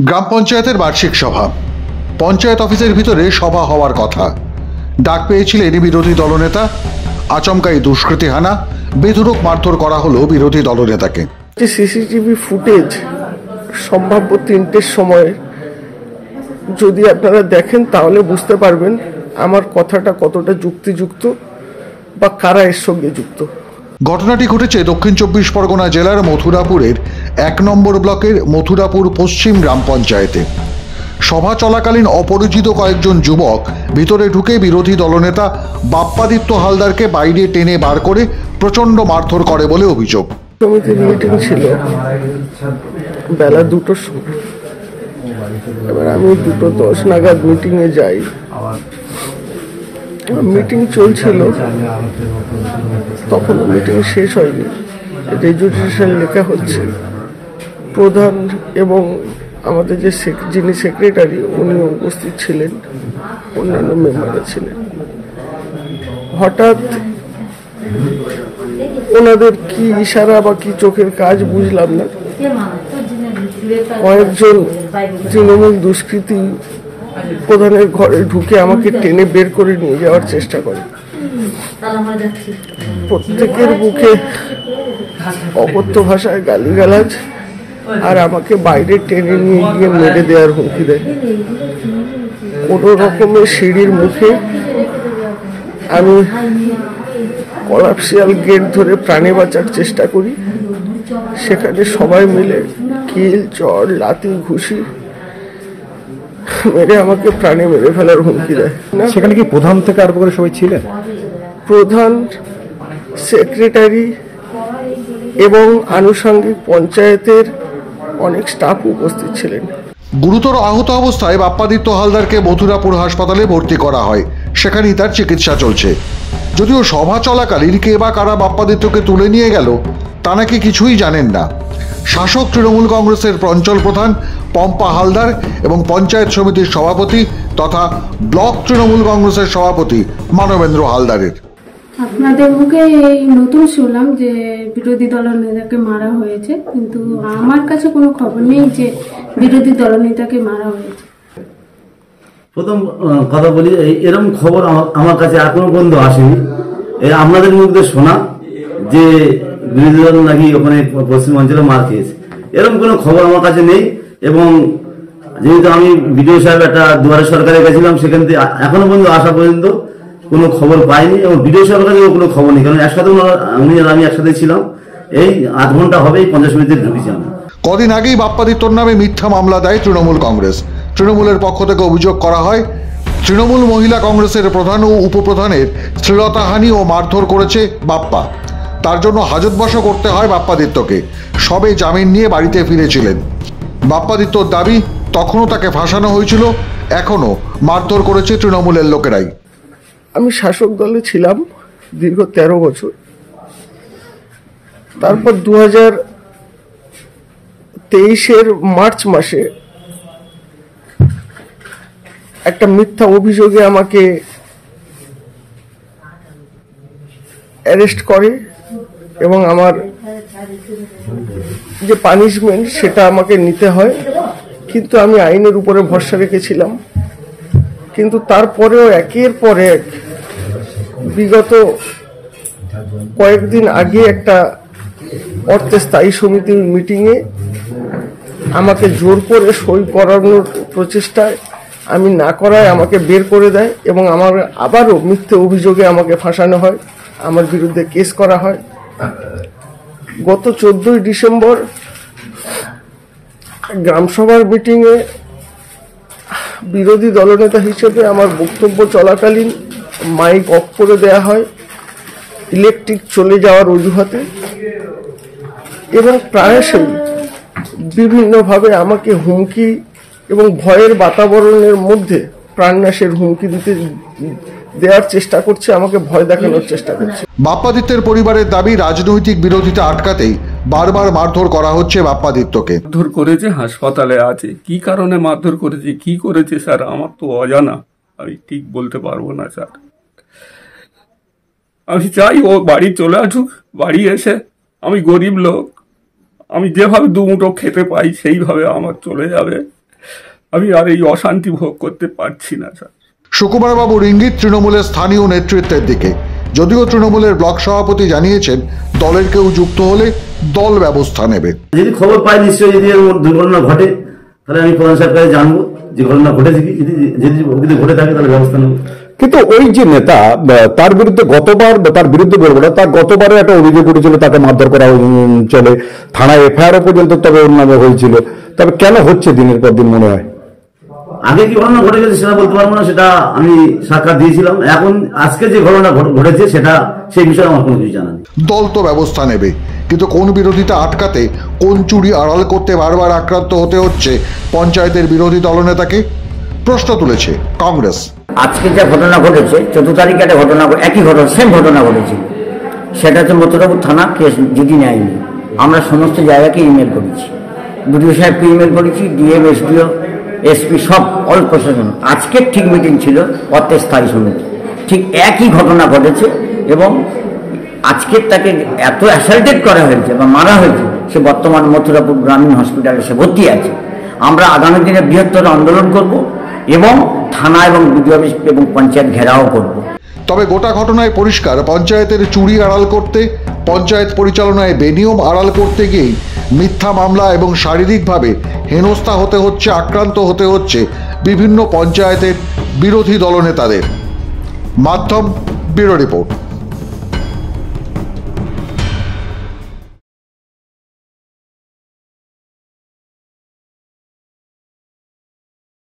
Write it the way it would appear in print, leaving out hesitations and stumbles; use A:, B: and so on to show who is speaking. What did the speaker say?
A: গ্রাম পঞ্চায়েতের বার্ষিক সভা। পঞ্চায়েত অফিসের ভিতরে সভা হওয়ার কথা। ডাক পেয়েছিলেন বিরোধী দলনেতা। আচমকাই দুষ্কৃতী হানা, বেধড়ক মারধর করা হলো বিরোধী দলনেতাকে।
B: সিসিটিভি ফুটেজ সম্ভাব্য 3টের সময় যদি আপনারা দেখেন তাহলে বুঝতে পারবেন আমার কথাটা কতটা যুক্তিযুক্ত বা কারা এর সঙ্গে যুক্ত।
A: ঘটনাটি ঘটেছে দক্ষিণ 24 পরগনা জেলার মথুরাপুরের 1 নম্বর ব্লকের মথুরাপুর পশ্চিম গ্রাম পঞ্চায়েতে। সভা চলাকালীন অপরিচিত কয়েকজন যুবক ভিতরে ঢুকে বিরোধী দলনেতা বাপ্পাদিত্য হালদারকে বাইরে টেনে বার করে প্রচণ্ড মারধর করে বলে অভিযোগ।
B: সমিতির মিটিং ছিল বেলা 2টোর সময়। এবার আমি 2:10 নাগাদ মিটিংয়ে যাই। মিটিং চলছিল, তখন মিটিং শেষ হয়নি। রেজুলেশন লেখা হচ্ছে। প্রধান এবং আমাদের যিনি সেক্রেটারি উনি উপস্থিত ছিলেন, অন্যান্য মেম্বাররা ছিলেন। হঠাৎ ওনাদের কি ইশারা বা কি চোখের কাজ বুঝলাম না, কয়েকজন তৃণমূল দুষ্কৃতী প্রধানের ঘরে ঢুকে আমাকে টেনে বের করে নিয়ে যাওয়ার চেষ্টা করে। প্রত্যেকের মুখে অকথ্য ভাষায় গালিগালাজ আর আমাকে বাইরে টেনে নিয়ে গিয়ে মেরে দেওয়ার হুমকি দেয়। কোনো রকমের সিঁড়ির মুখে আমি কলাপসিয়াল গেট ধরে প্রাণে বাঁচার চেষ্টা করি। সেখানে সবাই মিলে কিল, চড়, লাথি, ঘুষি মেরে আমাকে প্রাণে মেরে ফেলার হুমকি দেয়।
C: সেখানে কি প্রধান থেকে আরম্ভ করে সবাই ছিলেন?
B: প্রধান, সেক্রেটারি এবং আনুষঙ্গিক পঞ্চায়েতের অনেক স্টাফ উপস্থিত ছিলেন।
A: গুরুতর আহত অবস্থায় বাপ্পাদিত্য হালদারকে মথুরাপুর হাসপাতালে ভর্তি করা হয়। সেখানেই তার চিকিৎসা চলছে। যদিও সভা চলাকালীন কে বা কারা বাপ্পাদিত্যকে তুলে নিয়ে গেল তা নাকি কিছুই জানেন না। শাসক তৃণমূল কংগ্রেসের অঞ্চল প্রধান পম্পা হালদার এবং পঞ্চায়েত সমিতির সভাপতি তথা ব্লক তৃণমূল কংগ্রেসের সভাপতি মানবেন্দ্র হালদারের।
D: আপনাদের মুখে এই নতুন শুনলাম যে বিরোধী দলনেতাকে মারা হয়েছে, কিন্তু আমার কাছে কোনো খবর নেই যে বিরোধী দলনেতাকে মারা হয়েছে।
E: প্রথম কথা বলি, এরকম খবর আমার কাছে এখনো পর্যন্ত আসেনি। আপনাদের মুখে শোনা যে বিরোধী দল নাকি ওখানে পশ্চিমাঞ্চলে মার খেয়েছে, এরকম কোনো খবর আমার কাছে নেই। এবং যেহেতু আমি বিডিও সাহেব একটা দুয়ারে সরকারে গেছিলাম, সেখান থেকে এখনো পর্যন্ত আসা পর্যন্ত কোনো খবর পাইনি এবং বিডিও সাহেবের কাছেও কোনো খবর নেই। কারণ একসাথে উনি আর আমি একসাথে ছিলাম। এই 8 ঘন্টা হবে এই পঞ্চায়েত সমিতিতে ঢুকেছি আমি।
A: কদিন আগেই বাপ্পাদিত্যর নামে মিথ্যা মামলা দেয় তৃণমূল কংগ্রেস। তৃণমূলের পক্ষ থেকে অভিযোগ করা হয় তৃণমূল মহিলা কংগ্রেসের প্রধান ও উপপ্রধানের শ্লীলতাহানি ও মারধর করেছে বাপ্পা। তার জন্য হাজতবাসও করতে হয় বাপ্পাদিত্যকে। সবে জামিন নিয়ে বাড়িতে ফিরেছিলেন। বাপ্পাদিত্যর দাবি তখনও তাকে ফাঁসানো হয়েছিল, এখনও মারধর করেছে তৃণমূলের লোকেরাই।
B: আমি শাসক দলে ছিলাম দীর্ঘ 13 বছর। তারপর 2023-এর মার্চ মাসে একটা মিথ্যা অভিযোগে আমাকে অ্যারেস্ট করে এবং আমার যে পানিশমেন্ট সেটা আমাকে নিতে হয়। কিন্তু আমি আইনের উপরে ভরসা রেখেছিলাম। কিন্তু তারপরেও একের পর এক বিগত কয়েকদিন আগে একটা অর্থে স্থায়ী সমিতির মিটিংয়ে আমাকে জোর করে সই করানোর প্রচেষ্টায় আমি না করায় আমাকে বের করে দেয় এবং আমার আবারও মিথ্যে অভিযোগে আমাকে ফাঁসানো হয়, আমার বিরুদ্ধে কেস করা হয়। গত 14ই ডিসেম্বর গ্রামসভার মিটিংয়ে বিরোধী দলনেতা হিসেবে আমার বক্তব্য চলাকালীন মাইক অফ করে দেয়া হয় ইলেকট্রিক চলে যাওয়ার অজুহাতে এবং প্রায়শই বিভিন্নভাবে আমাকে হুমকি এবং ভয়ের বাতাবরণের মধ্যে প্রাণনাশের হুমকি দেওয়ার চেষ্টা করছে, আমাকে ভয় দেখানোর চেষ্টা করছে।
A: বাপ্পাদিত্যের পরিবারের দাবি রাজনৈতিক বিরোধিতা আটকাতেই বারবার মারধর করা হচ্ছে বাপ্পাদিত্যকে।
F: মারধর করেছে, হাসপাতালে আছে। কি কারণে মারধর করেছে, কি করেছে স্যার আমার তো অজানা, আমি ঠিক বলতে পারবো না স্যার। আমি চাই ও বাড়ি চলে আসুক। বাড়ি এসে, আমি গরিব লোক, আমি যেভাবে দুমুঠো খেতে পাই সেইভাবে আমার চলে যাবে। আমি আর এই অশান্তি ভোগ করতে পারছি না স্যার।
A: সুকুমার বাবুর ইঙ্গিত তৃণমূলের স্থানীয় নেতৃত্বের দিকে। যদিও তৃণমূলের ব্লক সভাপতি জানিয়েছেন দলের কেউ যুক্ত হলে দল ব্যবস্থা নেবে।
E: যদি খবর পাই নিশ্চয়ই, যদি এর মধ্যে দুর্ঘটনা ঘটে তাহলে আমি প্রধান সাহেবের কাছে জানবো যে ঘটনা ঘটেছে কি, যদি ঘটে থাকে তাহলে ব্যবস্থা নেবো।
C: কিন্তু ওই যে নেতা তার বিরুদ্ধে বলবো না, তার গতবারে একটা অভিযোগ উঠেছিল, তাকে মারধর করা চলে, থানায় এফআইআর পর্যন্ত তবে ওর নামে হয়েছিল। তবে কেন হচ্ছে দিনের পর দিন মনে হয়?
E: আগে কি ঘটনা ঘটে গেছে সেটা বলতে পারবো না, সেটা আমি সাক্ষাৎ দিয়েছিলাম। এখন আজকে যে ঘটনা ঘটেছে সেটা সেই বিষয়ে আমার কোনো কিছু জানা নেই।
A: দল তো ব্যবস্থা নেবে, কিন্তু কোন বিরোধিতা আটকাতে, কোন চুরি আড়াল করতে বারবার আক্রান্ত হতে হচ্ছে পঞ্চায়েতের বিরোধী দলনেতাকে, প্রশ্ন তুলেছে কংগ্রেস।
G: আজকে যা ঘটনা ঘটেছে 14 তারিখে একটা ঘটনা, একই ঘটনা, সেম ঘটনা ঘটেছে। সেটা হচ্ছে মথুরাপুর থানা কেস জিডি নেয়নি। আমরা সমস্ত জায়গাকে ইমেল করেছি, বিডিও সাহেবকে ইমেল করেছি, ডিএম, এসডিও, এসপি, সব অল প্রশাসন। আজকের ঠিক মিটিং ছিল অর্থের স্থায়ী সমিতি, ঠিক একই ঘটনা ঘটেছে এবং আজকের তাকে এত অ্যাসাল্টেড করা হয়েছে বা মারা হয়েছে, সে বর্তমান মথুরাপুর গ্রামীণ হসপিটালে সে ভর্তি আছে। আমরা আগামী দিনে বৃহত্তর আন্দোলন করব এবং থানা এবং বিডিও অফিস এবং পঞ্চায়েত ঘেরাও করব।
A: তবে গোটা ঘটনায় পরিষ্কার, পঞ্চায়েতের চুরি আড়াল করতে, পঞ্চায়েত পরিচালনায় বেনিয়ম আড়াল করতে গিয়েই মিথ্যা মামলা এবং শারীরিকভাবে হেনস্থা হতে হচ্ছে, আক্রান্ত হতে হচ্ছে বিভিন্ন পঞ্চায়েতের বিরোধী দলনেতাদের। মাধ্যম ব্যুরো রিপোর্ট।